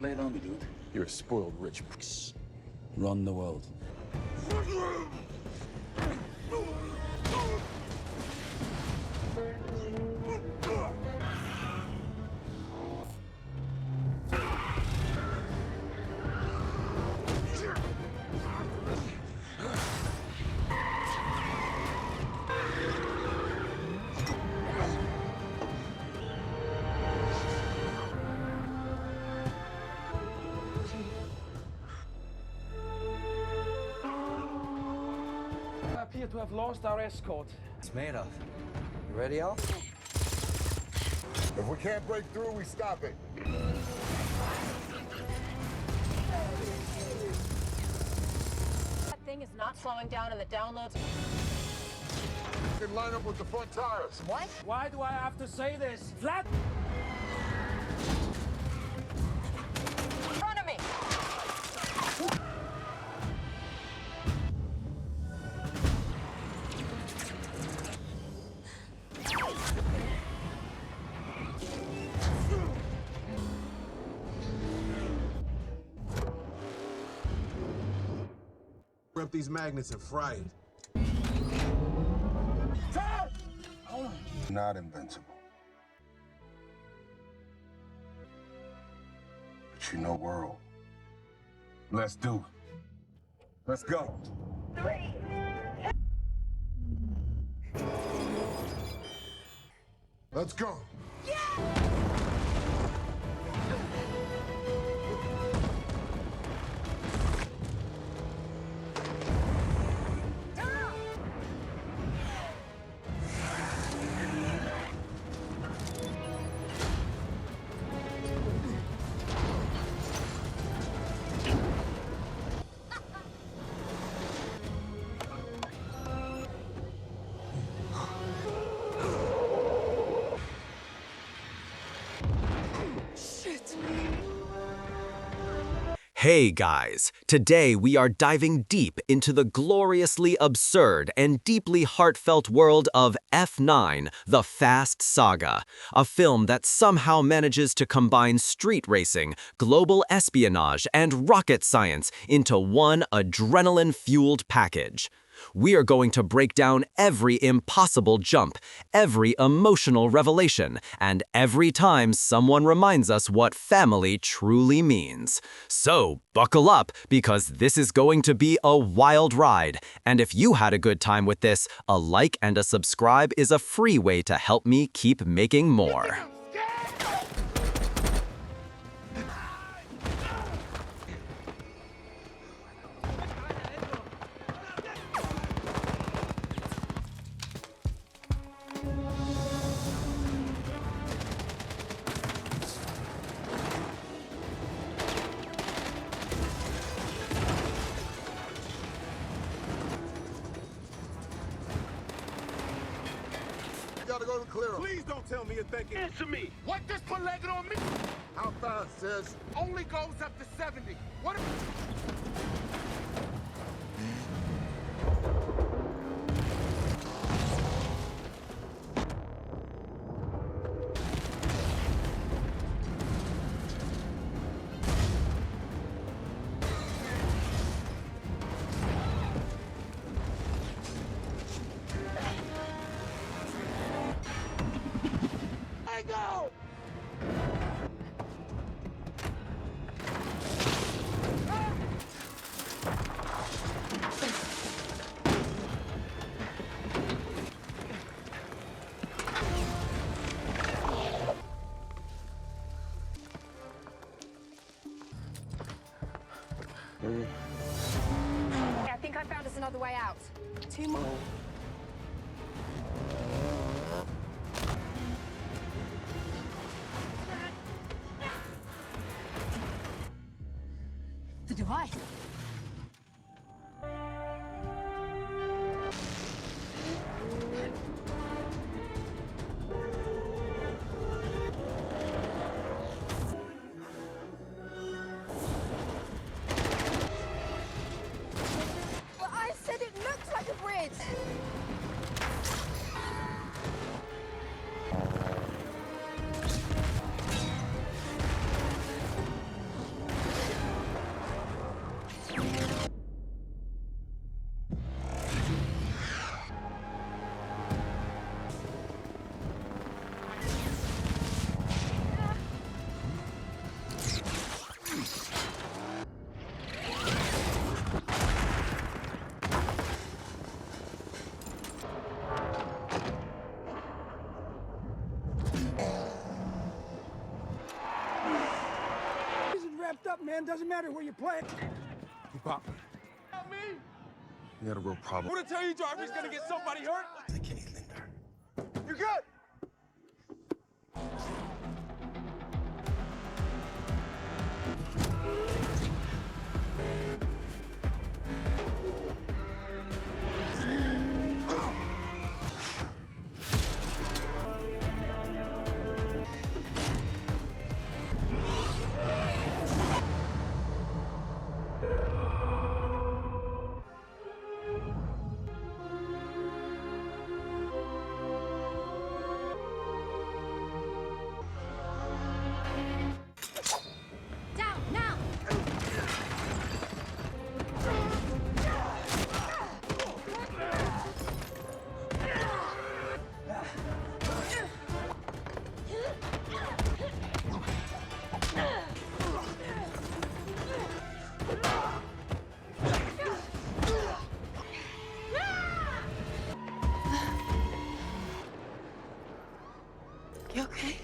Lay it on me, dude. You're a spoiled rich run the world. Appear to have lost our escort. It's made of. You ready, Al? If we can't break through, we stop it. That thing is not slowing down, and the downloads. You can line up with the front tires. What? Why do I have to say this? Flat! In front of me! Rip these magnets and fry it. Not invincible. But you know world. Let's do it. Let's go. 3. Let's go. Hey guys, today we are diving deep into the gloriously absurd and deeply heartfelt world of F9, the Fast Saga, a film that somehow manages to combine street racing, global espionage, and rocket science into one adrenaline-fueled package. We are going to break down every impossible jump, every emotional revelation, and every time someone reminds us what family truly means. So, buckle up, because this is going to be a wild ride. And if you had a good time with this, a like and a subscribe is a free way to help me keep making more. Gotta go to clear 'em. Please don't tell me you're thinking. Answer me! What just put legged on me? How fast, sis? Only goes up to 70. What? I go! I think I found us another way out. 2 more. The device. But I said it looks like a bridge. wrapped up, man. Doesn't matter where you play. You pop. Help me! You had a real problem. Who to tell you driver's gonna get somebody hurt? You're good! Down, now! You okay?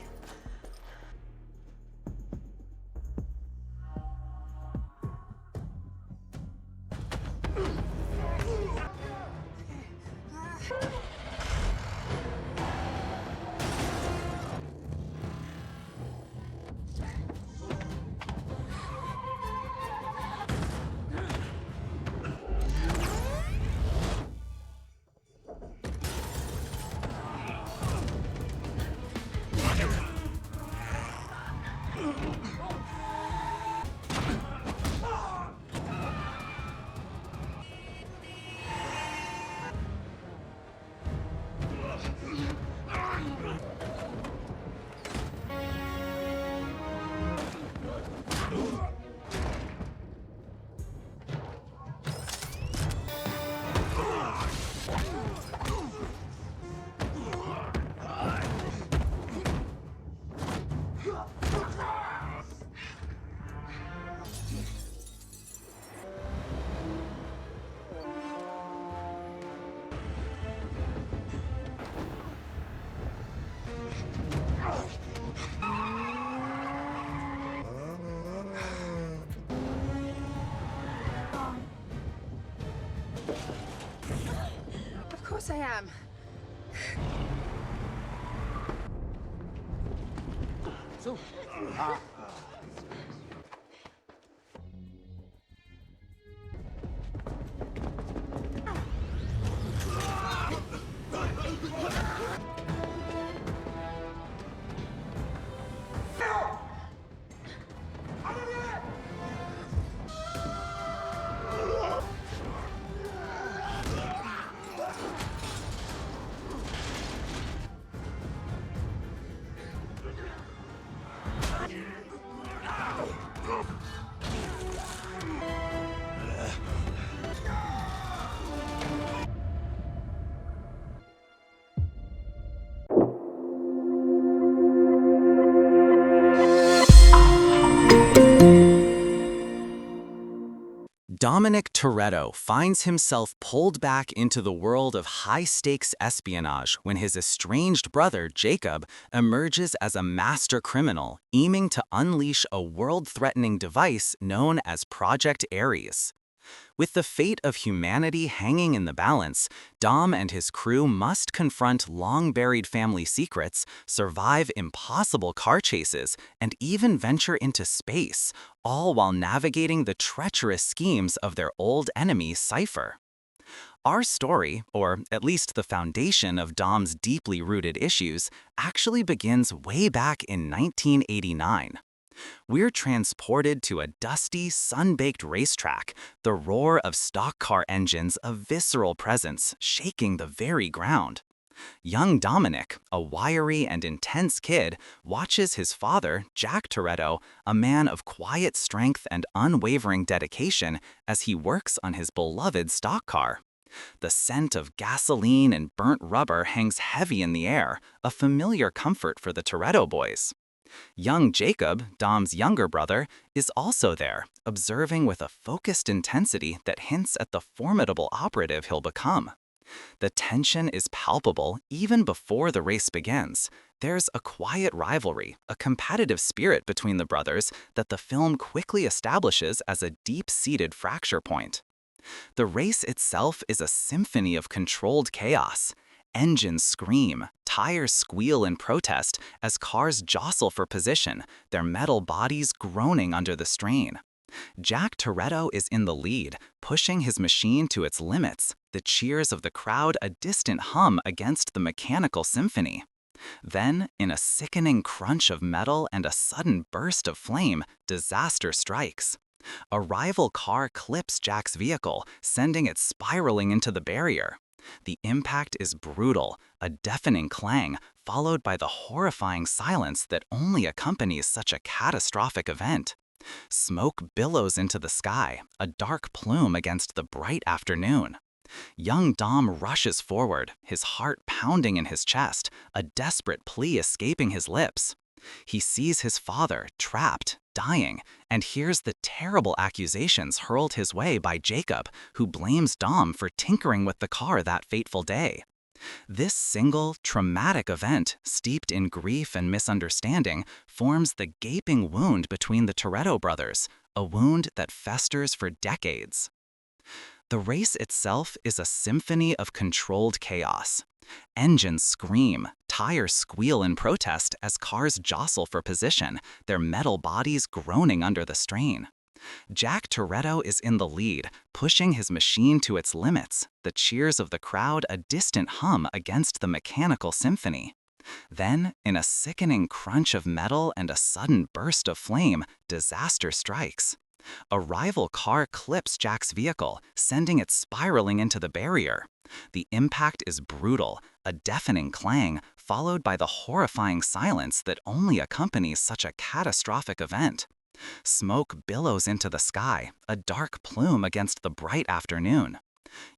Of course I am. Dominic Toretto finds himself pulled back into the world of high-stakes espionage when his estranged brother, Jakob, emerges as a master criminal, aiming to unleash a world-threatening device known as Project Ares. With the fate of humanity hanging in the balance, Dom and his crew must confront long-buried family secrets, survive impossible car chases, and even venture into space, all while navigating the treacherous schemes of their old enemy, Cipher. Our story, or at least the foundation of Dom's deeply rooted issues, actually begins way back in 1989. We're transported to a dusty, sun-baked racetrack, the roar of stock car engines a visceral presence shaking the very ground. Young Dominic, a wiry and intense kid, watches his father, Jack Toretto, a man of quiet strength and unwavering dedication, as he works on his beloved stock car. The scent of gasoline and burnt rubber hangs heavy in the air, a familiar comfort for the Toretto boys. Young Jakob, Dom's younger brother, is also there, observing with a focused intensity that hints at the formidable operative he'll become. The tension is palpable even before the race begins. There's a quiet rivalry, a competitive spirit between the brothers that the film quickly establishes as a deep-seated fracture point. The race itself is a symphony of controlled chaos. Engines scream, tires squeal in protest as cars jostle for position, their metal bodies groaning under the strain. Jack Toretto is in the lead, pushing his machine to its limits, the cheers of the crowd a distant hum against the mechanical symphony. Then, in a sickening crunch of metal and a sudden burst of flame, disaster strikes. A rival car clips Jack's vehicle, sending it spiraling into the barrier. The impact is brutal, a deafening clang, followed by the horrifying silence that only accompanies such a catastrophic event. Smoke billows into the sky, a dark plume against the bright afternoon. Young Dom rushes forward, his heart pounding in his chest, a desperate plea escaping his lips. He sees his father, trapped, dying, and hears the terrible accusations hurled his way by Jakob, who blames Dom for tinkering with the car that fateful day. This single, traumatic event, steeped in grief and misunderstanding, forms the gaping wound between the Toretto brothers, a wound that festers for decades. The race itself is a symphony of controlled chaos. Engines scream, tires squeal in protest as cars jostle for position, their metal bodies groaning under the strain. Jack Toretto is in the lead, pushing his machine to its limits, the cheers of the crowd a distant hum against the mechanical symphony. Then, in a sickening crunch of metal and a sudden burst of flame, disaster strikes. A rival car clips Jack's vehicle, sending it spiraling into the barrier. The impact is brutal, a deafening clang, followed by the horrifying silence that only accompanies such a catastrophic event. Smoke billows into the sky, a dark plume against the bright afternoon.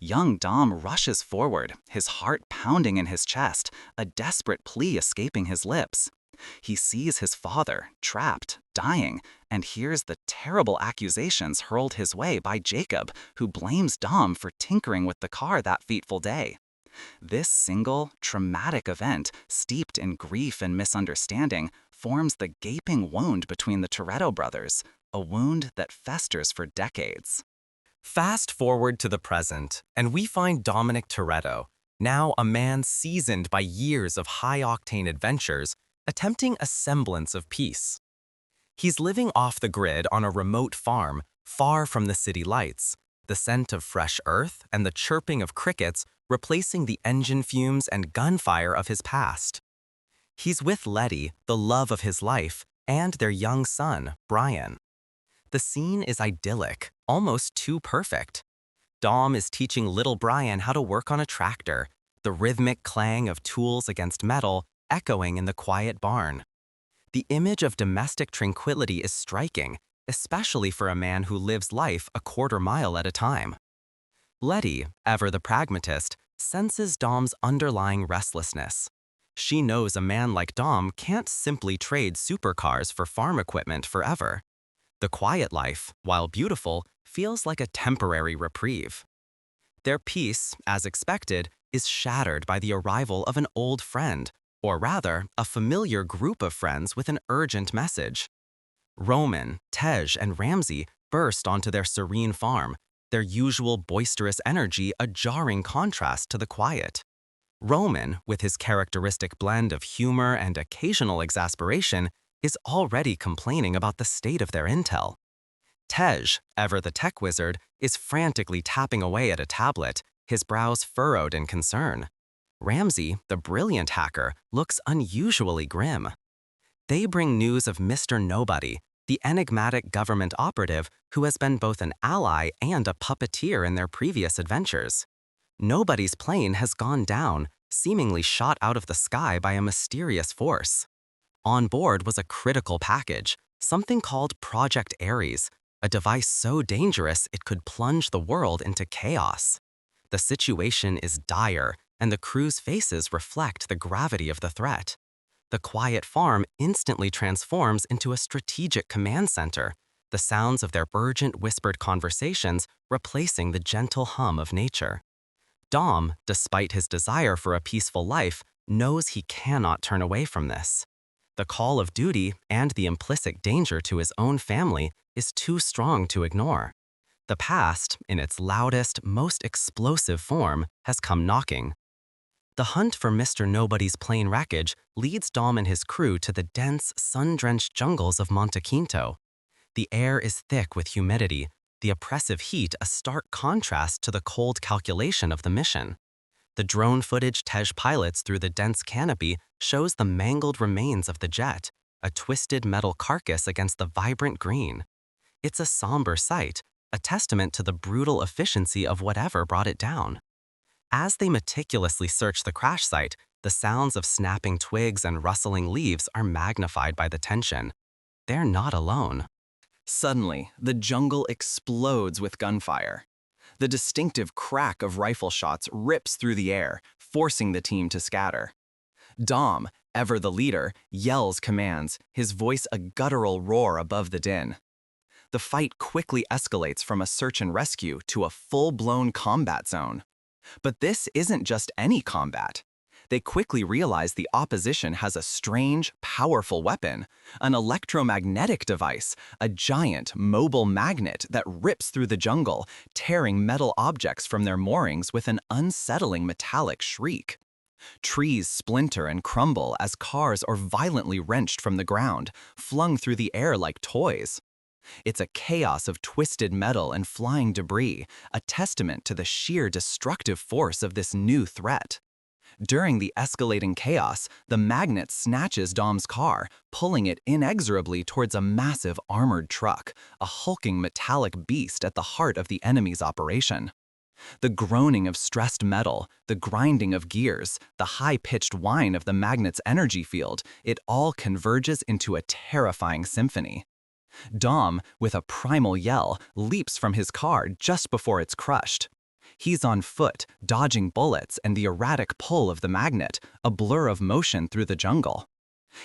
Young Dom rushes forward, his heart pounding in his chest, a desperate plea escaping his lips. He sees his father, trapped, dying, and hears the terrible accusations hurled his way by Jakob, who blames Dom for tinkering with the car that fateful day. This single, traumatic event, steeped in grief and misunderstanding, forms the gaping wound between the Toretto brothers, a wound that festers for decades. Fast forward to the present, and we find Dominic Toretto, now a man seasoned by years of high-octane adventures, attempting a semblance of peace. He's living off the grid on a remote farm, far from the city lights, the scent of fresh earth and the chirping of crickets replacing the engine fumes and gunfire of his past. He's with Letty, the love of his life, and their young son, Brian. The scene is idyllic, almost too perfect. Dom is teaching little Brian how to work on a tractor, the rhythmic clang of tools against metal echoing in the quiet barn. The image of domestic tranquility is striking, especially for a man who lives life a quarter mile at a time. Letty, ever the pragmatist, senses Dom's underlying restlessness. She knows a man like Dom can't simply trade supercars for farm equipment forever. The quiet life, while beautiful, feels like a temporary reprieve. Their peace, as expected, is shattered by the arrival of an old friend, or rather, a familiar group of friends with an urgent message. Roman, Tej, and Ramsey burst onto their serene farm, their usual boisterous energy a jarring contrast to the quiet. Roman, with his characteristic blend of humor and occasional exasperation, is already complaining about the state of their intel. Tej, ever the tech wizard, is frantically tapping away at a tablet, his brows furrowed in concern. Ramsey, the brilliant hacker, looks unusually grim. They bring news of Mr. Nobody, the enigmatic government operative who has been both an ally and a puppeteer in their previous adventures. Nobody's plane has gone down, seemingly shot out of the sky by a mysterious force. On board was a critical package, something called Project Ares, a device so dangerous it could plunge the world into chaos. The situation is dire, and the crew's faces reflect the gravity of the threat. The quiet farm instantly transforms into a strategic command center, the sounds of their urgent whispered conversations replacing the gentle hum of nature. Dom, despite his desire for a peaceful life, knows he cannot turn away from this. The call of duty and the implicit danger to his own family is too strong to ignore. The past, in its loudest, most explosive form, has come knocking. The hunt for Mr. Nobody's plane wreckage leads Dom and his crew to the dense, sun-drenched jungles of Monte Quinto. The air is thick with humidity, the oppressive heat a stark contrast to the cold calculation of the mission. The drone footage Tej pilots through the dense canopy shows the mangled remains of the jet, a twisted metal carcass against the vibrant green. It's a somber sight, a testament to the brutal efficiency of whatever brought it down. As they meticulously search the crash site, the sounds of snapping twigs and rustling leaves are magnified by the tension. They're not alone. Suddenly, the jungle explodes with gunfire. The distinctive crack of rifle shots rips through the air, forcing the team to scatter. Dom, ever the leader, yells commands, his voice a guttural roar above the din. The fight quickly escalates from a search and rescue to a full-blown combat zone. But this isn't just any combat. They quickly realize the opposition has a strange, powerful weapon, an electromagnetic device, a giant, mobile magnet that rips through the jungle, tearing metal objects from their moorings with an unsettling metallic shriek. Trees splinter and crumble as cars are violently wrenched from the ground, flung through the air like toys. It's a chaos of twisted metal and flying debris, a testament to the sheer destructive force of this new threat. During the escalating chaos, the magnet snatches Dom's car, pulling it inexorably towards a massive armored truck, a hulking metallic beast at the heart of the enemy's operation. The groaning of stressed metal, the grinding of gears, the high-pitched whine of the magnet's energy field, it all converges into a terrifying symphony. Dom, with a primal yell, leaps from his car just before it's crushed. He's on foot, dodging bullets and the erratic pull of the magnet, a blur of motion through the jungle.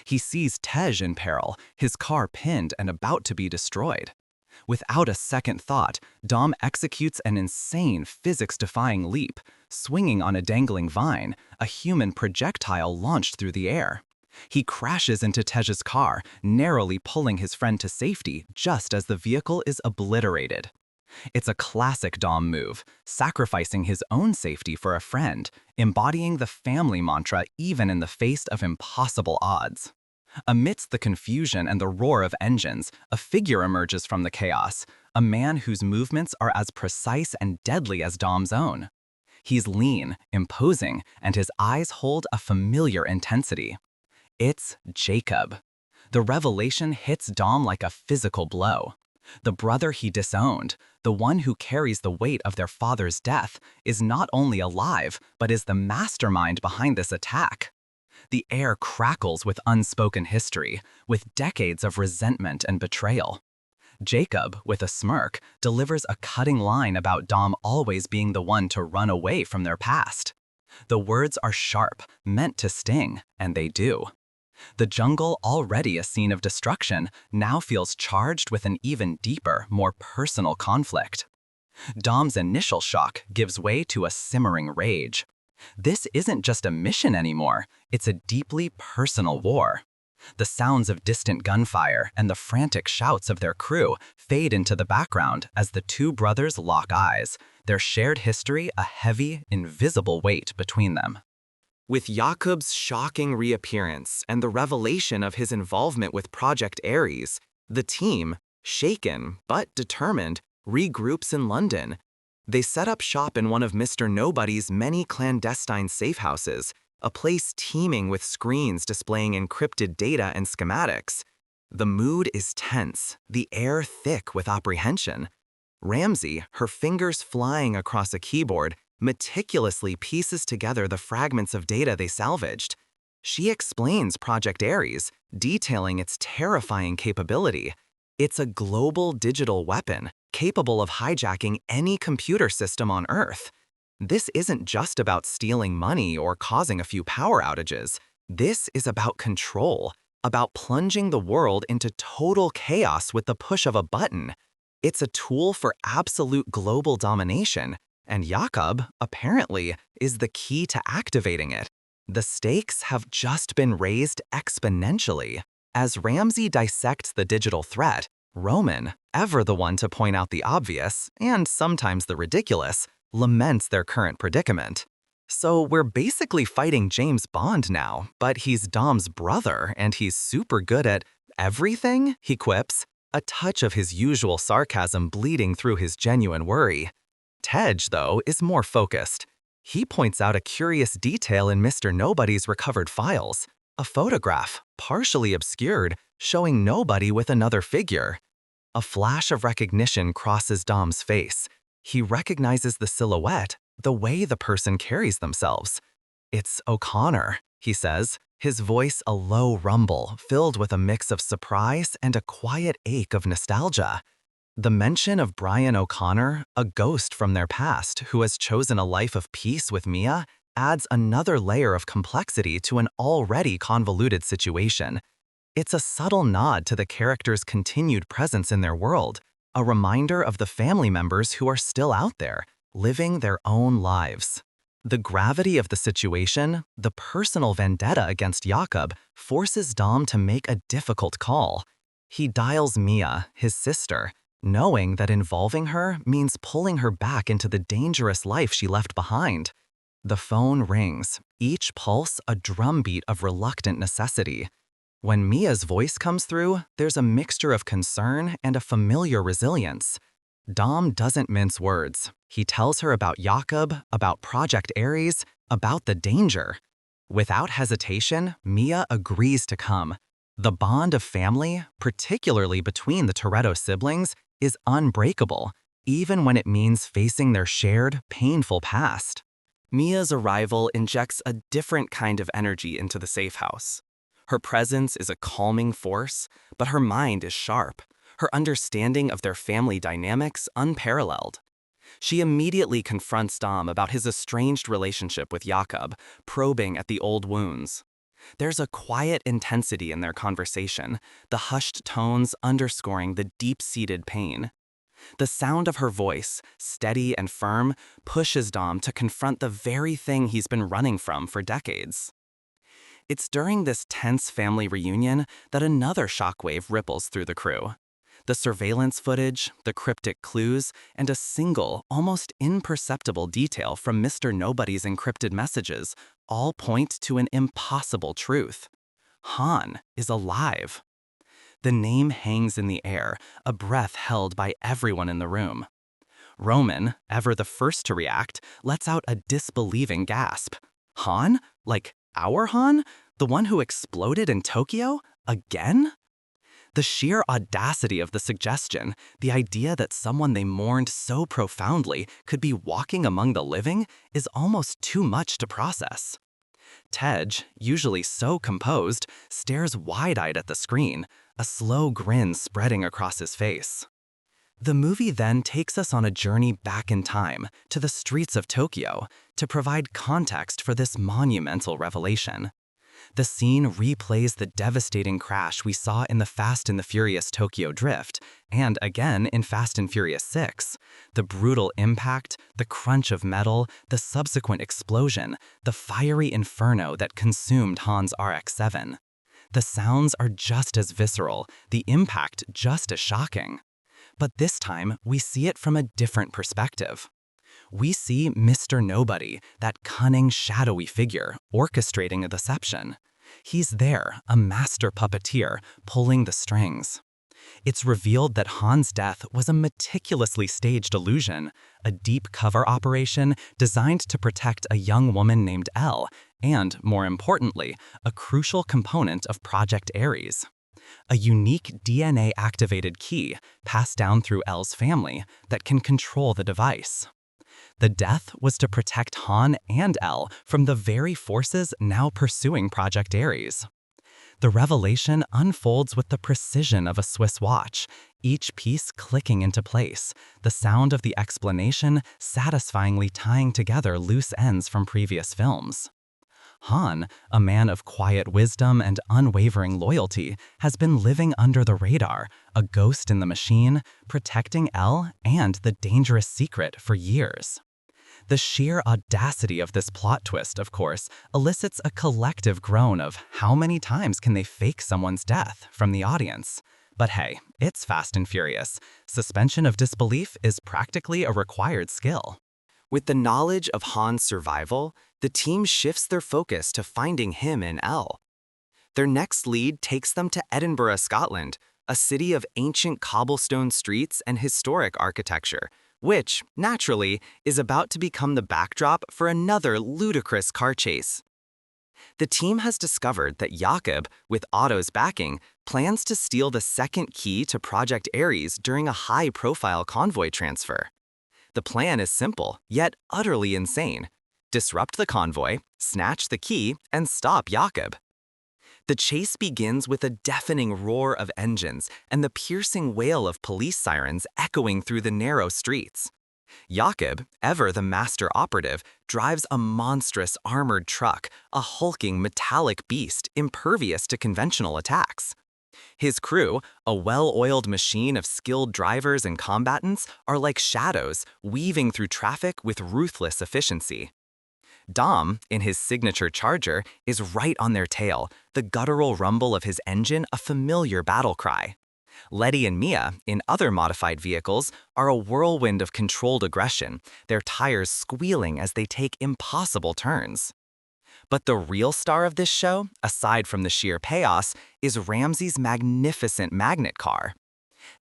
He sees Tej in peril, his car pinned and about to be destroyed. Without a second thought, Dom executes an insane physics-defying leap, swinging on a dangling vine, a human projectile launched through the air. He crashes into Tej's car, narrowly pulling his friend to safety just as the vehicle is obliterated. It's a classic Dom move, sacrificing his own safety for a friend, embodying the family mantra even in the face of impossible odds. Amidst the confusion and the roar of engines, a figure emerges from the chaos, a man whose movements are as precise and deadly as Dom's own. He's lean, imposing, and his eyes hold a familiar intensity. It's Jakob. The revelation hits Dom like a physical blow. The brother he disowned, the one who carries the weight of their father's death, is not only alive, but is the mastermind behind this attack. The air crackles with unspoken history, with decades of resentment and betrayal. Jakob, with a smirk, delivers a cutting line about Dom always being the one to run away from their past. The words are sharp, meant to sting, and they do. The jungle, already a scene of destruction, now feels charged with an even deeper, more personal conflict. Dom's initial shock gives way to a simmering rage. This isn't just a mission anymore, it's a deeply personal war. The sounds of distant gunfire and the frantic shouts of their crew fade into the background as the two brothers lock eyes, their shared history a heavy, invisible weight between them. With Jakob's shocking reappearance and the revelation of his involvement with Project Ares, the team, shaken but determined, regroups in London. They set up shop in one of Mr. Nobody's many clandestine safe houses, a place teeming with screens displaying encrypted data and schematics. The mood is tense, the air thick with apprehension. Ramsey, her fingers flying across a keyboard, meticulously pieces together the fragments of data they salvaged. She explains Project Ares, detailing its terrifying capability. It's a global digital weapon, capable of hijacking any computer system on Earth. This isn't just about stealing money or causing a few power outages. This is about control, about plunging the world into total chaos with the push of a button. It's a tool for absolute global domination, And Jakob, apparently, is the key to activating it. The stakes have just been raised exponentially. As Ramsey dissects the digital threat, Roman, ever the one to point out the obvious, and sometimes the ridiculous, laments their current predicament. So we're basically fighting James Bond now, but he's Dom's brother and he's super good at everything, he quips, a touch of his usual sarcasm bleeding through his genuine worry. Tej, though, is more focused. He points out a curious detail in Mr. Nobody's recovered files, a photograph, partially obscured, showing Nobody with another figure. A flash of recognition crosses Dom's face. He recognizes the silhouette, the way the person carries themselves. "It's O'Connor," he says, his voice a low rumble filled with a mix of surprise and a quiet ache of nostalgia. The mention of Brian O'Connor, a ghost from their past who has chosen a life of peace with Mia, adds another layer of complexity to an already convoluted situation. It's a subtle nod to the character's continued presence in their world, a reminder of the family members who are still out there, living their own lives. The gravity of the situation, the personal vendetta against Jakob, forces Dom to make a difficult call. He dials Mia, his sister, knowing that involving her means pulling her back into the dangerous life she left behind. The phone rings, each pulse a drumbeat of reluctant necessity. When Mia's voice comes through, there's a mixture of concern and a familiar resilience. Dom doesn't mince words. He tells her about Jakob, about Project Ares, about the danger. Without hesitation, Mia agrees to come. The bond of family, particularly between the Toretto siblings, is unbreakable, even when it means facing their shared, painful past. Mia's arrival injects a different kind of energy into the safe house. Her presence is a calming force, but her mind is sharp, her understanding of their family dynamics unparalleled. She immediately confronts Dom about his estranged relationship with Jakob, probing at the old wounds. There's a quiet intensity in their conversation, the hushed tones underscoring the deep-seated pain. The sound of her voice, steady and firm, pushes Dom to confront the very thing he's been running from for decades. It's during this tense family reunion that another shockwave ripples through the crew. The surveillance footage, the cryptic clues, and a single, almost imperceptible detail from Mr. Nobody's encrypted messages all point to an impossible truth. Han is alive. The name hangs in the air, a breath held by everyone in the room. Roman, ever the first to react, lets out a disbelieving gasp. Han? Like our Han? The one who exploded in Tokyo? Again? The sheer audacity of the suggestion, the idea that someone they mourned so profoundly could be walking among the living, is almost too much to process. Tej, usually so composed, stares wide-eyed at the screen, a slow grin spreading across his face. The movie then takes us on a journey back in time, to the streets of Tokyo, to provide context for this monumental revelation. The scene replays the devastating crash we saw in the Fast and the Furious Tokyo Drift, and again in Fast and Furious 6. The brutal impact, the crunch of metal, the subsequent explosion, the fiery inferno that consumed Han's RX-7. The sounds are just as visceral, the impact just as shocking. But this time, we see it from a different perspective. We see Mr. Nobody, that cunning, shadowy figure, orchestrating a deception. He's there, a master puppeteer, pulling the strings. It's revealed that Han's death was a meticulously staged illusion, a deep cover operation designed to protect a young woman named Elle, and, more importantly, a crucial component of Project Ares. A unique DNA-activated key passed down through Elle's family that can control the device. The death was to protect Han and Elle from the very forces now pursuing Project Ares. The revelation unfolds with the precision of a Swiss watch, each piece clicking into place, the sound of the explanation satisfyingly tying together loose ends from previous films. Han, a man of quiet wisdom and unwavering loyalty, has been living under the radar, a ghost in the machine, protecting Elle and the dangerous secret for years. The sheer audacity of this plot twist, of course, elicits a collective groan of how many times can they fake someone's death from the audience. But hey, it's Fast and Furious. Suspension of disbelief is practically a required skill. With the knowledge of Han's survival, the team shifts their focus to finding him in Elle. Their next lead takes them to Edinburgh, Scotland, a city of ancient cobblestone streets and historic architecture, which, naturally, is about to become the backdrop for another ludicrous car chase. The team has discovered that Jakob, with Otto's backing, plans to steal the second key to Project Ares during a high-profile convoy transfer. The plan is simple, yet utterly insane. Disrupt the convoy, snatch the key, and stop Jakob. The chase begins with a deafening roar of engines and the piercing wail of police sirens echoing through the narrow streets. Jakob, ever the master operative, drives a monstrous armored truck, a hulking metallic beast impervious to conventional attacks. His crew, a well-oiled machine of skilled drivers and combatants, are like shadows, weaving through traffic with ruthless efficiency. Dom, in his signature Charger, is right on their tail, the guttural rumble of his engine a familiar battle cry. Letty and Mia, in other modified vehicles, are a whirlwind of controlled aggression, their tires squealing as they take impossible turns. But the real star of this show, aside from the sheer chaos, is Ramsey's magnificent magnet car.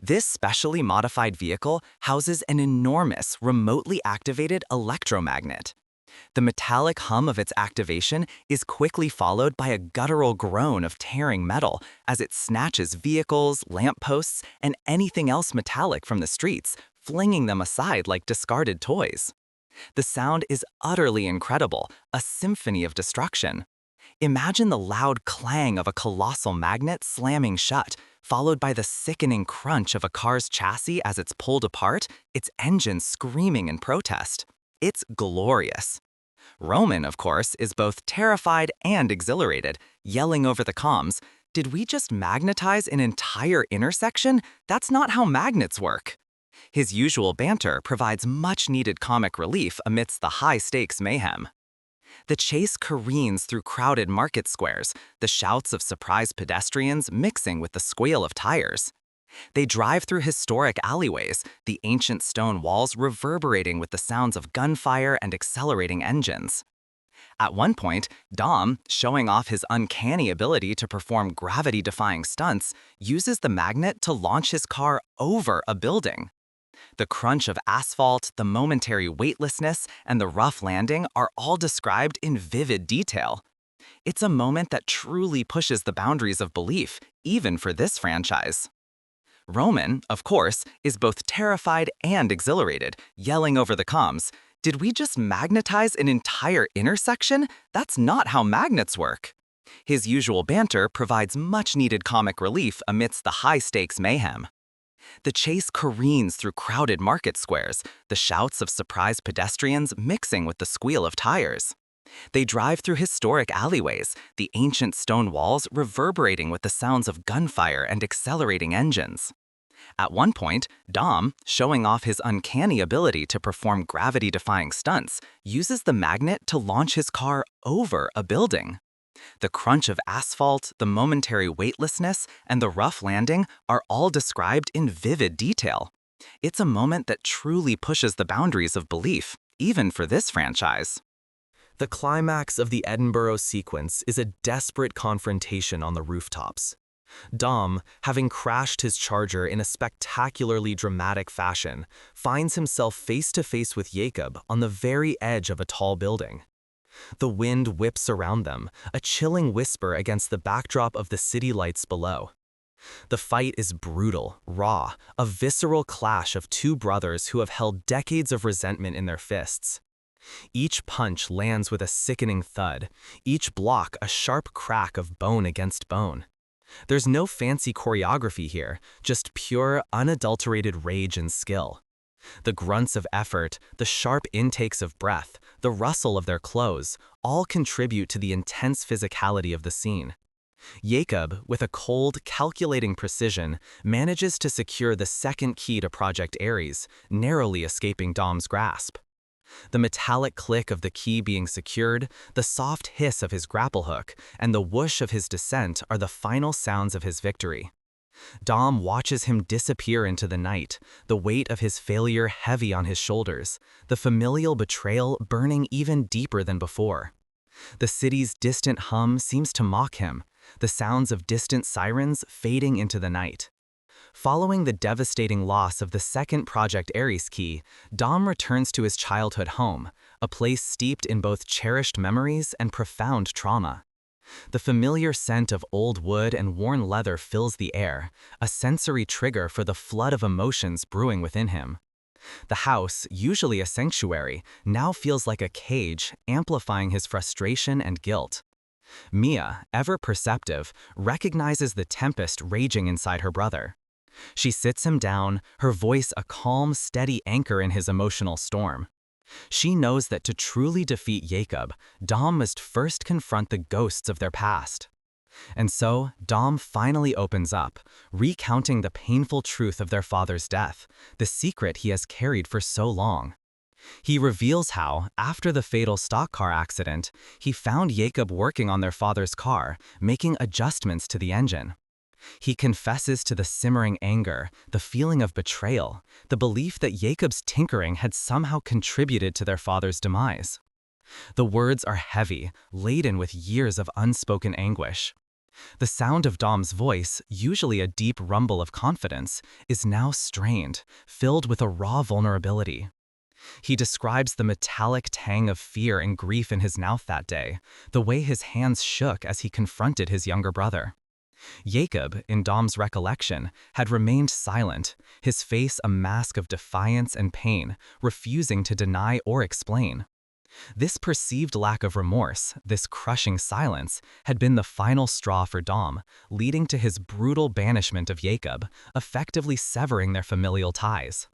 This specially modified vehicle houses an enormous, remotely activated electromagnet. The metallic hum of its activation is quickly followed by a guttural groan of tearing metal as it snatches vehicles, lampposts, and anything else metallic from the streets, flinging them aside like discarded toys. The sound is utterly incredible, a symphony of destruction. Imagine the loud clang of a colossal magnet slamming shut, followed by the sickening crunch of a car's chassis as it's pulled apart, its engine screaming in protest. It's glorious. Roman, of course, is both terrified and exhilarated, yelling over the comms, "Did we just magnetize an entire intersection? That's not how magnets work." His usual banter provides much-needed comic relief amidst the high-stakes mayhem. The chase careens through crowded market squares, the shouts of surprised pedestrians mixing with the squeal of tires. They drive through historic alleyways, the ancient stone walls reverberating with the sounds of gunfire and accelerating engines. At one point, Dom, showing off his uncanny ability to perform gravity-defying stunts, uses the magnet to launch his car over a building. The crunch of asphalt, the momentary weightlessness, and the rough landing are all described in vivid detail. It's a moment that truly pushes the boundaries of belief, even for this franchise. Roman, of course, is both terrified and exhilarated, yelling over the comms, "Did we just magnetize an entire intersection? That's not how magnets work." His usual banter provides much-needed comic relief amidst the high-stakes mayhem. The chase careens through crowded market squares, the shouts of surprised pedestrians mixing with the squeal of tires. They drive through historic alleyways, the ancient stone walls reverberating with the sounds of gunfire and accelerating engines. At one point, Dom, showing off his uncanny ability to perform gravity-defying stunts, uses the magnet to launch his car over a building. The crunch of asphalt, the momentary weightlessness, and the rough landing are all described in vivid detail. It's a moment that truly pushes the boundaries of belief, even for this franchise. The climax of the Edinburgh sequence is a desperate confrontation on the rooftops. Dom, having crashed his Charger in a spectacularly dramatic fashion, finds himself face-to-face with Jakob on the very edge of a tall building. The wind whips around them, a chilling whisper against the backdrop of the city lights below. The fight is brutal, raw, a visceral clash of two brothers who have held decades of resentment in their fists. Each punch lands with a sickening thud, each block a sharp crack of bone against bone. There's no fancy choreography here, just pure, unadulterated rage and skill. The grunts of effort, the sharp intakes of breath, the rustle of their clothes, all contribute to the intense physicality of the scene. Jakob, with a cold, calculating precision, manages to secure the second key to Project Ares, narrowly escaping Dom's grasp. The metallic click of the key being secured, the soft hiss of his grapple hook, and the whoosh of his descent are the final sounds of his victory. Dom watches him disappear into the night, the weight of his failure heavy on his shoulders, the familial betrayal burning even deeper than before. The city's distant hum seems to mock him, the sounds of distant sirens fading into the night. Following the devastating loss of the second Project Ares key, Dom returns to his childhood home, a place steeped in both cherished memories and profound trauma. The familiar scent of old wood and worn leather fills the air, a sensory trigger for the flood of emotions brewing within him. The house, usually a sanctuary, now feels like a cage, amplifying his frustration and guilt. Mia, ever perceptive, recognizes the tempest raging inside her brother. She sits him down, her voice a calm, steady anchor in his emotional storm. She knows that to truly defeat Jakob, Dom must first confront the ghosts of their past. And so, Dom finally opens up, recounting the painful truth of their father's death, the secret he has carried for so long. He reveals how, after the fatal stock car accident, he found Jakob working on their father's car, making adjustments to the engine. He confesses to the simmering anger, the feeling of betrayal, the belief that Jakob's tinkering had somehow contributed to their father's demise. The words are heavy, laden with years of unspoken anguish. The sound of Dom's voice, usually a deep rumble of confidence, is now strained, filled with a raw vulnerability. He describes the metallic tang of fear and grief in his mouth that day, the way his hands shook as he confronted his younger brother. Jakob, in Dom's recollection, had remained silent, his face a mask of defiance and pain, refusing to deny or explain. This perceived lack of remorse, this crushing silence, had been the final straw for Dom, leading to his brutal banishment of Jakob, effectively severing their familial ties.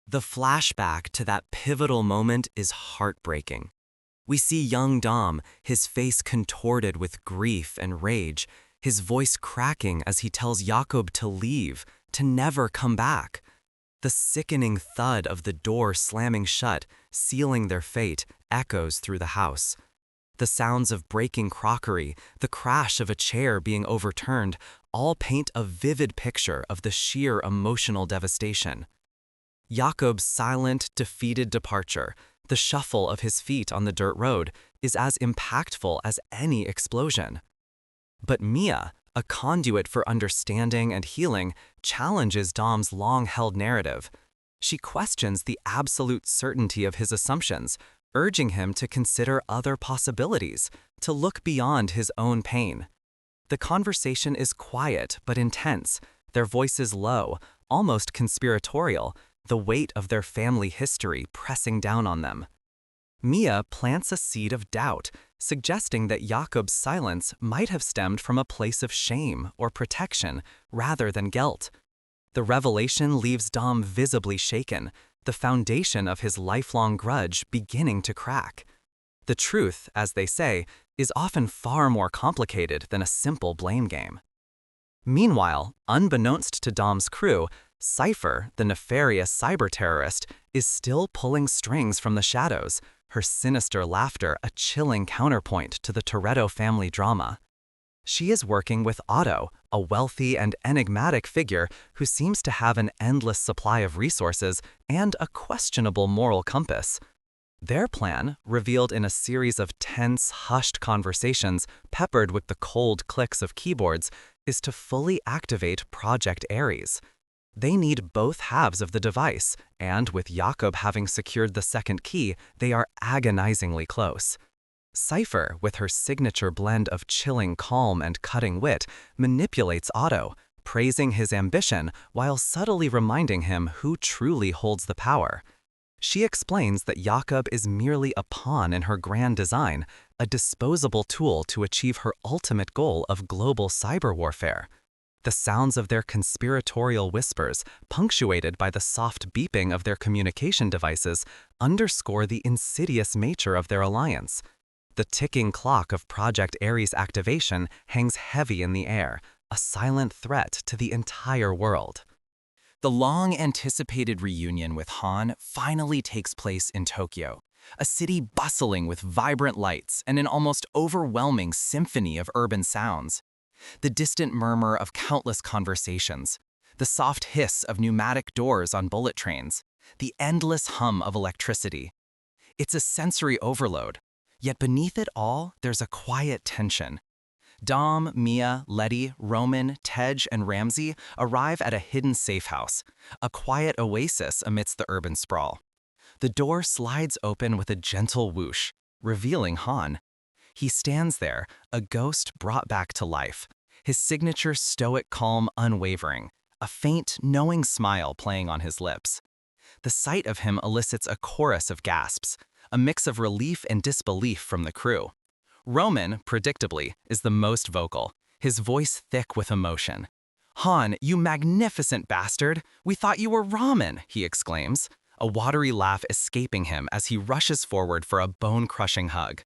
The flashback to that pivotal moment is heartbreaking. We see young Dom, his face contorted with grief and rage, his voice cracking as he tells Jakob to leave, to never come back. The sickening thud of the door slamming shut, sealing their fate, echoes through the house. The sounds of breaking crockery, the crash of a chair being overturned, all paint a vivid picture of the sheer emotional devastation. Jakob's silent, defeated departure, the shuffle of his feet on the dirt road, is as impactful as any explosion. But Mia, a conduit for understanding and healing, challenges Dom's long-held narrative. She questions the absolute certainty of his assumptions, urging him to consider other possibilities, to look beyond his own pain. The conversation is quiet but intense, their voices low, almost conspiratorial, the weight of their family history pressing down on them. Mia plants a seed of doubt, suggesting that Jakob's silence might have stemmed from a place of shame or protection rather than guilt. The revelation leaves Dom visibly shaken, the foundation of his lifelong grudge beginning to crack. The truth, as they say, is often far more complicated than a simple blame game. Meanwhile, unbeknownst to Dom's crew, Cipher, the nefarious cyber-terrorist, is still pulling strings from the shadows, her sinister laughter a chilling counterpoint to the Toretto family drama. She is working with Otto, a wealthy and enigmatic figure who seems to have an endless supply of resources and a questionable moral compass. Their plan, revealed in a series of tense, hushed conversations peppered with the cold clicks of keyboards, is to fully activate Project Ares. They need both halves of the device, and with Jakob having secured the second key, they are agonizingly close. Cipher, with her signature blend of chilling calm and cutting wit, manipulates Otto, praising his ambition while subtly reminding him who truly holds the power. She explains that Jakob is merely a pawn in her grand design, a disposable tool to achieve her ultimate goal of global cyber warfare. The sounds of their conspiratorial whispers, punctuated by the soft beeping of their communication devices, underscore the insidious nature of their alliance. The ticking clock of Project Ares activation hangs heavy in the air, a silent threat to the entire world. The long-anticipated reunion with Han finally takes place in Tokyo, a city bustling with vibrant lights and an almost overwhelming symphony of urban sounds. The distant murmur of countless conversations, the soft hiss of pneumatic doors on bullet trains, the endless hum of electricity. It's a sensory overload, yet beneath it all, there's a quiet tension. Dom, Mia, Letty, Roman, Tej, and Ramsey arrive at a hidden safe house, a quiet oasis amidst the urban sprawl. The door slides open with a gentle whoosh, revealing Han. He stands there, a ghost brought back to life, his signature stoic calm unwavering, a faint, knowing smile playing on his lips. The sight of him elicits a chorus of gasps, a mix of relief and disbelief from the crew. Roman, predictably, is the most vocal, his voice thick with emotion. "Han, you magnificent bastard! We thought you were ramen!" he exclaims, a watery laugh escaping him as he rushes forward for a bone-crushing hug.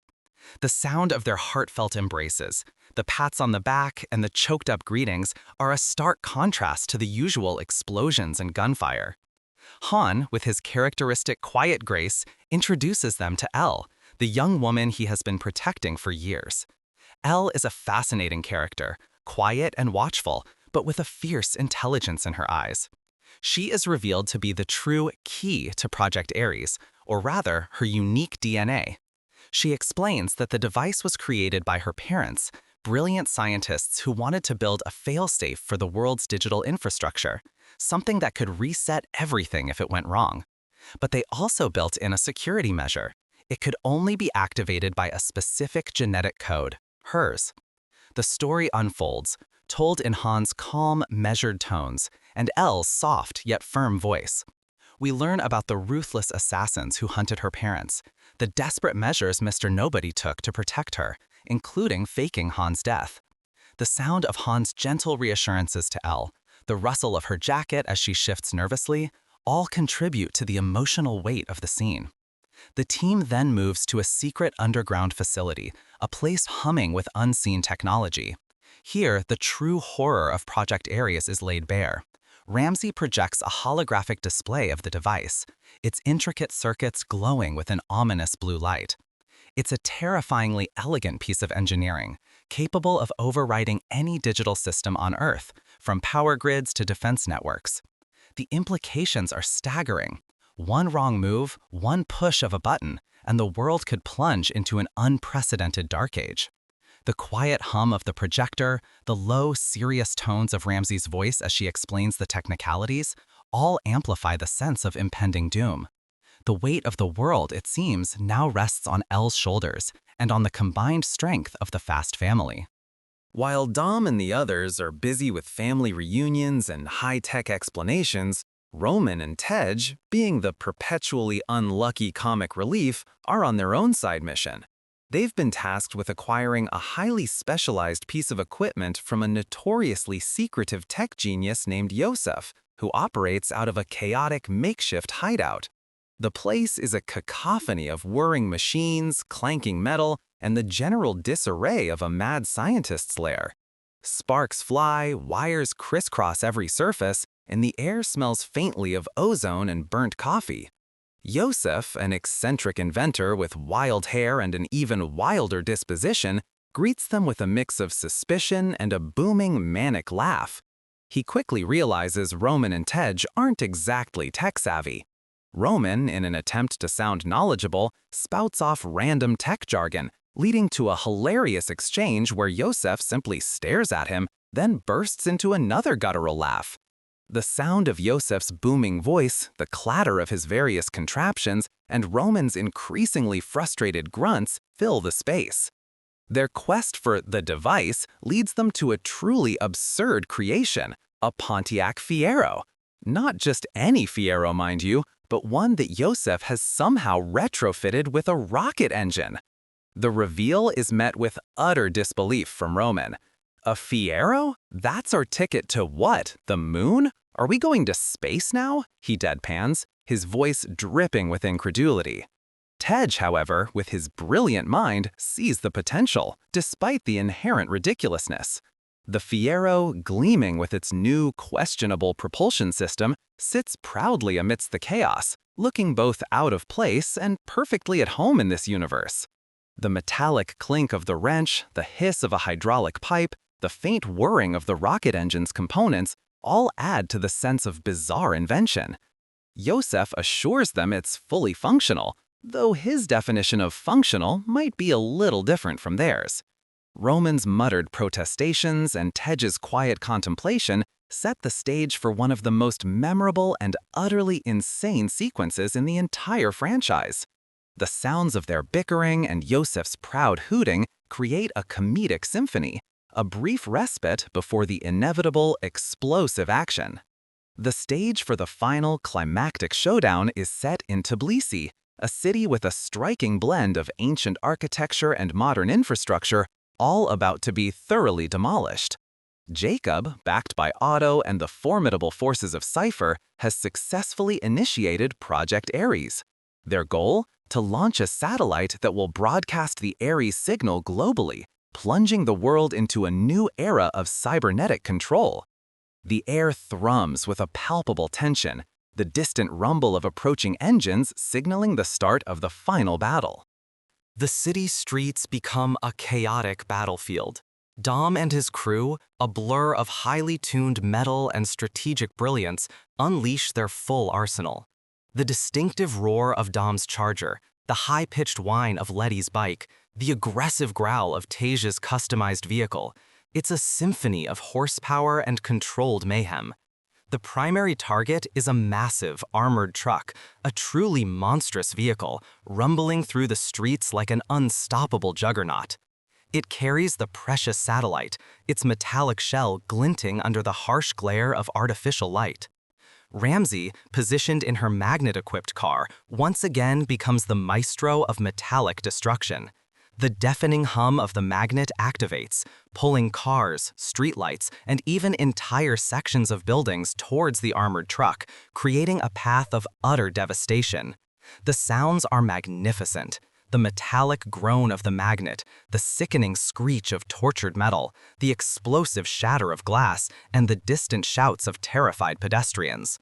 The sound of their heartfelt embraces, the pats on the back, and the choked-up greetings are a stark contrast to the usual explosions and gunfire. Han, with his characteristic quiet grace, introduces them to Elle, the young woman he has been protecting for years. Elle is a fascinating character, quiet and watchful, but with a fierce intelligence in her eyes. She is revealed to be the true key to Project Ares, or rather, her unique DNA. She explains that the device was created by her parents, brilliant scientists who wanted to build a failsafe for the world's digital infrastructure, something that could reset everything if it went wrong. But they also built in a security measure. It could only be activated by a specific genetic code, hers. The story unfolds, told in Han's calm, measured tones, and Elle's soft yet firm voice. We learn about the ruthless assassins who hunted her parents, the desperate measures Mr. Nobody took to protect her, including faking Han's death. The sound of Han's gentle reassurances to Elle, the rustle of her jacket as she shifts nervously, all contribute to the emotional weight of the scene. The team then moves to a secret underground facility, a place humming with unseen technology. Here, the true horror of Project Ares is laid bare. Ramsey projects a holographic display of the device, its intricate circuits glowing with an ominous blue light. It's a terrifyingly elegant piece of engineering, capable of overriding any digital system on Earth, from power grids to defense networks. The implications are staggering. One wrong move, one push of a button, and the world could plunge into an unprecedented dark age. The quiet hum of the projector, the low, serious tones of Ramsey's voice as she explains the technicalities, all amplify the sense of impending doom. The weight of the world, it seems, now rests on Elle's shoulders and on the combined strength of the Fast family. While Dom and the others are busy with family reunions and high-tech explanations, Roman and Tej, being the perpetually unlucky comic relief, are on their own side mission. They've been tasked with acquiring a highly specialized piece of equipment from a notoriously secretive tech genius named Yosef, who operates out of a chaotic makeshift hideout. The place is a cacophony of whirring machines, clanking metal, and the general disarray of a mad scientist's lair. Sparks fly, wires crisscross every surface, and the air smells faintly of ozone and burnt coffee. Yosef, an eccentric inventor with wild hair and an even wilder disposition, greets them with a mix of suspicion and a booming, manic laugh. He quickly realizes Roman and Tej aren't exactly tech-savvy. Roman, in an attempt to sound knowledgeable, spouts off random tech jargon, leading to a hilarious exchange where Yosef simply stares at him, then bursts into another guttural laugh. The sound of Yosef's booming voice, the clatter of his various contraptions, and Roman's increasingly frustrated grunts fill the space. Their quest for the device leads them to a truly absurd creation, a Pontiac Fiero. Not just any Fiero, mind you, but one that Yosef has somehow retrofitted with a rocket engine. The reveal is met with utter disbelief from Roman. A Fiero? That's our ticket to what? The moon? Are we going to space now? He deadpans, his voice dripping with incredulity. Tej, however, with his brilliant mind, sees the potential, despite the inherent ridiculousness. The Fiero, gleaming with its new, questionable propulsion system, sits proudly amidst the chaos, looking both out of place and perfectly at home in this universe. The metallic clink of the wrench, the hiss of a hydraulic pipe, the faint whirring of the rocket engine's components all add to the sense of bizarre invention. Yosef assures them it's fully functional, though his definition of functional might be a little different from theirs. Roman's muttered protestations and Tej's quiet contemplation set the stage for one of the most memorable and utterly insane sequences in the entire franchise. The sounds of their bickering and Yosef's proud hooting create a comedic symphony, a brief respite before the inevitable, explosive action. The stage for the final climactic showdown is set in Tbilisi, a city with a striking blend of ancient architecture and modern infrastructure, all about to be thoroughly demolished. Jakob, backed by Otto and the formidable forces of Cipher, has successfully initiated Project Ares. Their goal? To launch a satellite that will broadcast the Ares signal globally, plunging the world into a new era of cybernetic control. The air thrums with a palpable tension, the distant rumble of approaching engines signaling the start of the final battle. The city streets become a chaotic battlefield. Dom and his crew, a blur of highly tuned metal and strategic brilliance, unleash their full arsenal. The distinctive roar of Dom's charger, the high-pitched whine of Letty's bike, the aggressive growl of Tej's customized vehicle. It's a symphony of horsepower and controlled mayhem. The primary target is a massive, armored truck, a truly monstrous vehicle, rumbling through the streets like an unstoppable juggernaut. It carries the precious satellite, its metallic shell glinting under the harsh glare of artificial light. Ramsey, positioned in her magnet-equipped car, once again becomes the maestro of metallic destruction. The deafening hum of the magnet activates, pulling cars, streetlights, and even entire sections of buildings towards the armored truck, creating a path of utter devastation. The sounds are magnificent. The metallic groan of the magnet, the sickening screech of tortured metal, the explosive shatter of glass, and the distant shouts of terrified pedestrians.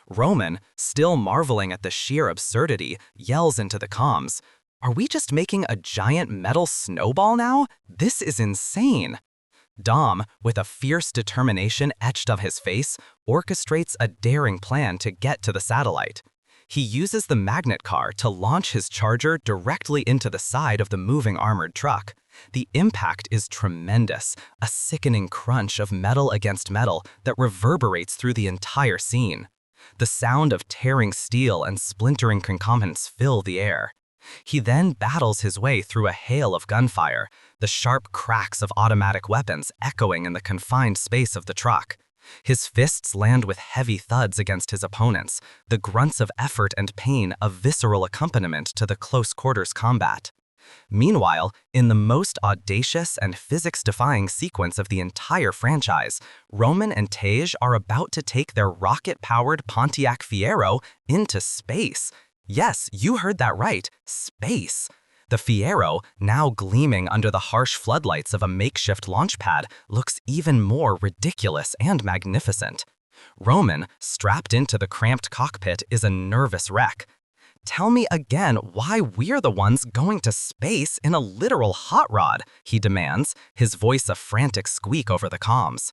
Roman, still marveling at the sheer absurdity, yells into the comms, "Are we just making a giant metal snowball now? This is insane." Dom, with a fierce determination etched on his face, orchestrates a daring plan to get to the satellite. He uses the magnet car to launch his charger directly into the side of the moving armored truck. The impact is tremendous, a sickening crunch of metal against metal that reverberates through the entire scene. The sound of tearing steel and splintering concomitants fill the air. He then battles his way through a hail of gunfire, the sharp cracks of automatic weapons echoing in the confined space of the truck. His fists land with heavy thuds against his opponents, the grunts of effort and pain a visceral accompaniment to the close-quarters combat. Meanwhile, in the most audacious and physics-defying sequence of the entire franchise, Roman and Tej are about to take their rocket-powered Pontiac Fiero into space. Yes, you heard that right, space. The Fiero, now gleaming under the harsh floodlights of a makeshift launch pad, looks even more ridiculous and magnificent. Roman, strapped into the cramped cockpit, is a nervous wreck. "Tell me again why we're the ones going to space in a literal hot rod," he demands, his voice a frantic squeak over the comms.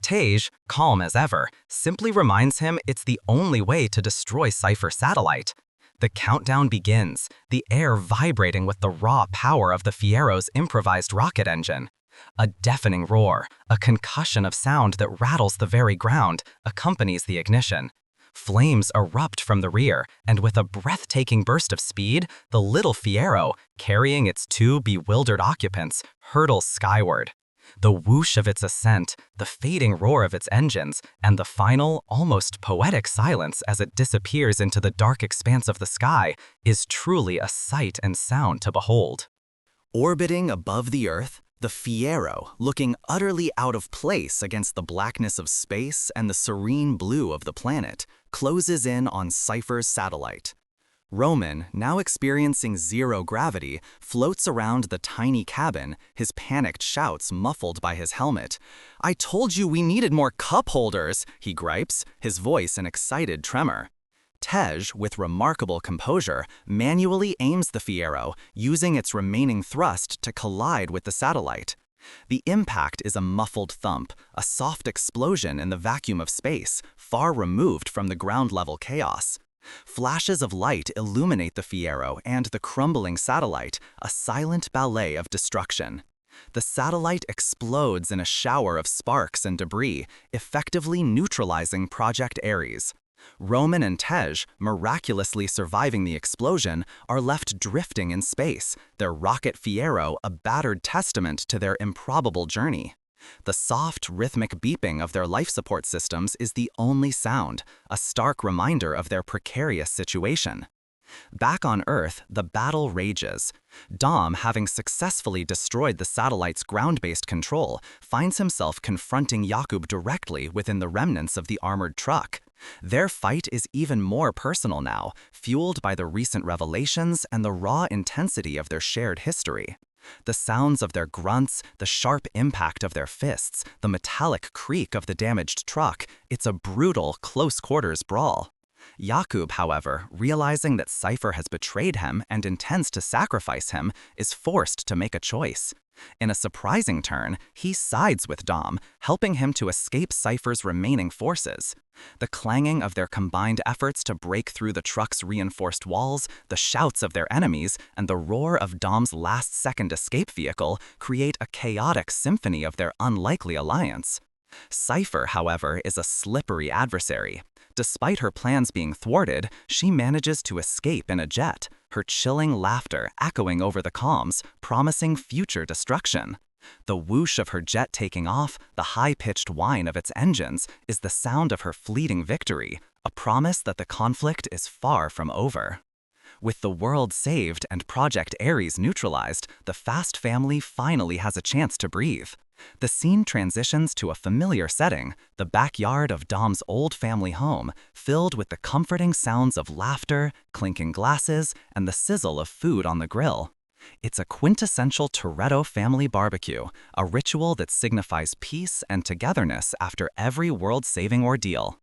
Tej, calm as ever, simply reminds him it's the only way to destroy Cipher satellite. The countdown begins, the air vibrating with the raw power of the Fiero's improvised rocket engine. A deafening roar, a concussion of sound that rattles the very ground, accompanies the ignition. Flames erupt from the rear, and with a breathtaking burst of speed, the little Fiero, carrying its two bewildered occupants, hurtles skyward. The whoosh of its ascent, the fading roar of its engines, and the final, almost poetic silence as it disappears into the dark expanse of the sky is truly a sight and sound to behold. Orbiting above the Earth, the Fiero, looking utterly out of place against the blackness of space and the serene blue of the planet, closes in on Cipher's satellite. Roman, now experiencing zero gravity, floats around the tiny cabin, his panicked shouts muffled by his helmet. "I told you we needed more cup holders," he gripes, his voice an excited tremor. Tej, with remarkable composure, manually aims the Fiero, using its remaining thrust to collide with the satellite. The impact is a muffled thump, a soft explosion in the vacuum of space, far removed from the ground-level chaos. Flashes of light illuminate the Fiero and the crumbling satellite, a silent ballet of destruction. The satellite explodes in a shower of sparks and debris, effectively neutralizing Project Ares. Roman and Tej, miraculously surviving the explosion, are left drifting in space, their rocket Fiero a battered testament to their improbable journey. The soft, rhythmic beeping of their life support systems is the only sound, a stark reminder of their precarious situation. Back on Earth, the battle rages. Dom, having successfully destroyed the satellite's ground-based control, finds himself confronting Jakob directly within the remnants of the armored truck. Their fight is even more personal now, fueled by the recent revelations and the raw intensity of their shared history. The sounds of their grunts, the sharp impact of their fists, the metallic creak of the damaged truck, it's a brutal, close-quarters brawl. Jakob, however, realizing that Cipher has betrayed him and intends to sacrifice him, is forced to make a choice. In a surprising turn, he sides with Dom, helping him to escape Cipher's remaining forces. The clanging of their combined efforts to break through the truck's reinforced walls, the shouts of their enemies, and the roar of Dom's last-second escape vehicle create a chaotic symphony of their unlikely alliance. Cipher, however, is a slippery adversary. Despite her plans being thwarted, she manages to escape in a jet, her chilling laughter echoing over the comms, promising future destruction. The whoosh of her jet taking off, the high-pitched whine of its engines, is the sound of her fleeting victory, a promise that the conflict is far from over. With the world saved and Project Ares neutralized, the Fast family finally has a chance to breathe. The scene transitions to a familiar setting, the backyard of Dom's old family home, filled with the comforting sounds of laughter, clinking glasses, and the sizzle of food on the grill. It's a quintessential Toretto family barbecue, a ritual that signifies peace and togetherness after every world-saving ordeal.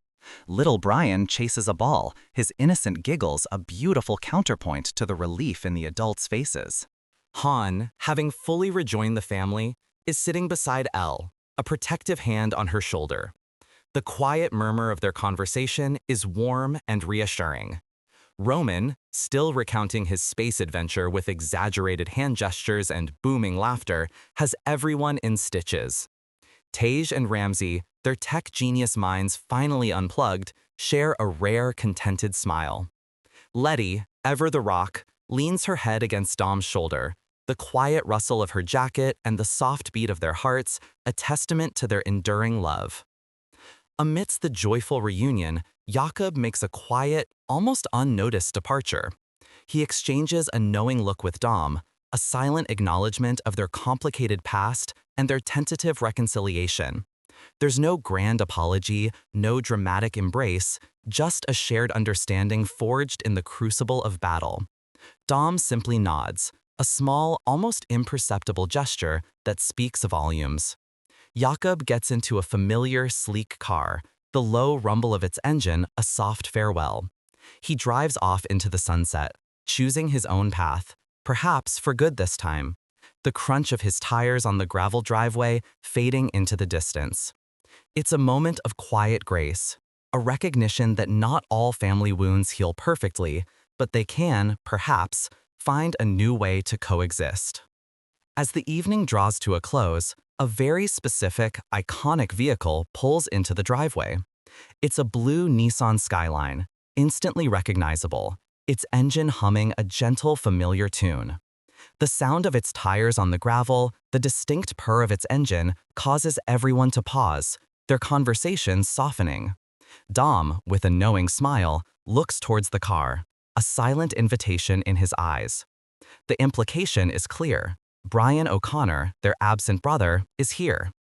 Little Brian chases a ball, his innocent giggles a beautiful counterpoint to the relief in the adults' faces. Han, having fully rejoined the family, is sitting beside Elle, a protective hand on her shoulder. The quiet murmur of their conversation is warm and reassuring. Roman, still recounting his space adventure with exaggerated hand gestures and booming laughter, has everyone in stitches. Tej and Ramsey, their tech genius minds finally unplugged, share a rare, contented smile. Letty, ever the rock, leans her head against Dom's shoulder, the quiet rustle of her jacket and the soft beat of their hearts, a testament to their enduring love. Amidst the joyful reunion, Jakob makes a quiet, almost unnoticed departure. He exchanges a knowing look with Dom, a silent acknowledgement of their complicated past and their tentative reconciliation. There's no grand apology, no dramatic embrace, just a shared understanding forged in the crucible of battle. Dom simply nods, a small, almost imperceptible gesture that speaks volumes. Jakob gets into a familiar, sleek car, the low rumble of its engine a soft farewell. He drives off into the sunset, choosing his own path, perhaps for good this time, the crunch of his tires on the gravel driveway fading into the distance. It's a moment of quiet grace, a recognition that not all family wounds heal perfectly, but they can, perhaps, find a new way to coexist. As the evening draws to a close, a very specific, iconic vehicle pulls into the driveway. It's a blue Nissan Skyline, instantly recognizable, its engine humming a gentle, familiar tune. The sound of its tires on the gravel, the distinct purr of its engine, causes everyone to pause, their conversations softening. Dom, with a knowing smile, looks towards the car, a silent invitation in his eyes. The implication is clear. Brian O'Connor, their absent brother, is here.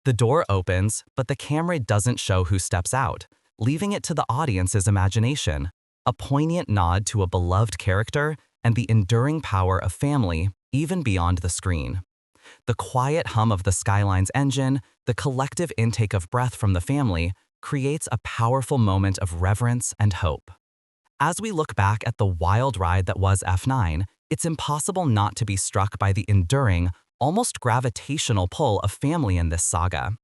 The door opens, but the camera doesn't show who steps out, leaving it to the audience's imagination. a poignant nod to a beloved character and the enduring power of family, even beyond the screen. The quiet hum of the Skyline's engine, the collective intake of breath from the family, creates a powerful moment of reverence and hope. As we look back at the wild ride that was F9, it's impossible not to be struck by the enduring, almost gravitational pull of family in this saga.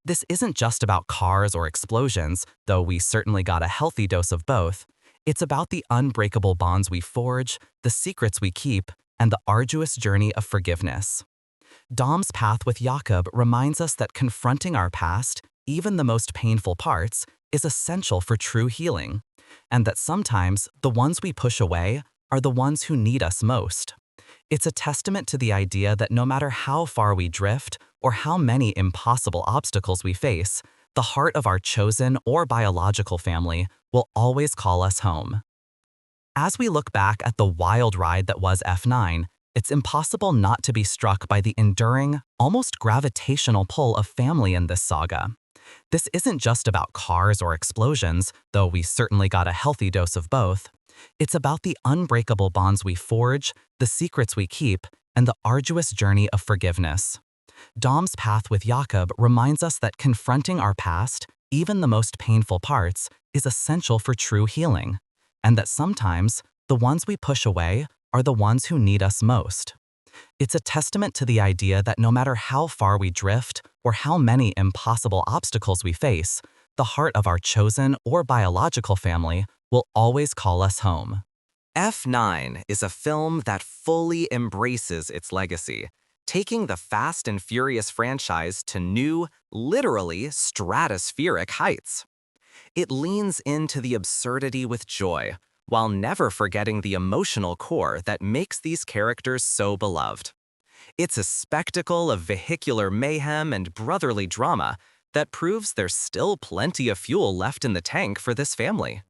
This isn't just about cars or explosions, though we certainly got a healthy dose of both. It's about the unbreakable bonds we forge, the secrets we keep, and the arduous journey of forgiveness. Dom's path with Jakob reminds us that confronting our past, even the most painful parts, is essential for true healing, and that sometimes the ones we push away are the ones who need us most. It's a testament to the idea that no matter how far we drift or how many impossible obstacles we face, the heart of our chosen or biological family will always call us home. As we look back at the wild ride that was F9, it's impossible not to be struck by the enduring, almost gravitational pull of family in this saga. This isn't just about cars or explosions, though we certainly got a healthy dose of both. It's about the unbreakable bonds we forge, the secrets we keep, and the arduous journey of forgiveness. Dom's path with Jakob reminds us that confronting our past, even the most painful parts, is essential for true healing, and that sometimes the ones we push away are the ones who need us most. It's a testament to the idea that no matter how far we drift or how many impossible obstacles we face, the heart of our chosen or biological family will always call us home. F9 is a film that fully embraces its legacy, taking the Fast and Furious franchise to new, literally stratospheric heights. It leans into the absurdity with joy, while never forgetting the emotional core that makes these characters so beloved. It's a spectacle of vehicular mayhem and brotherly drama that proves there's still plenty of fuel left in the tank for this family.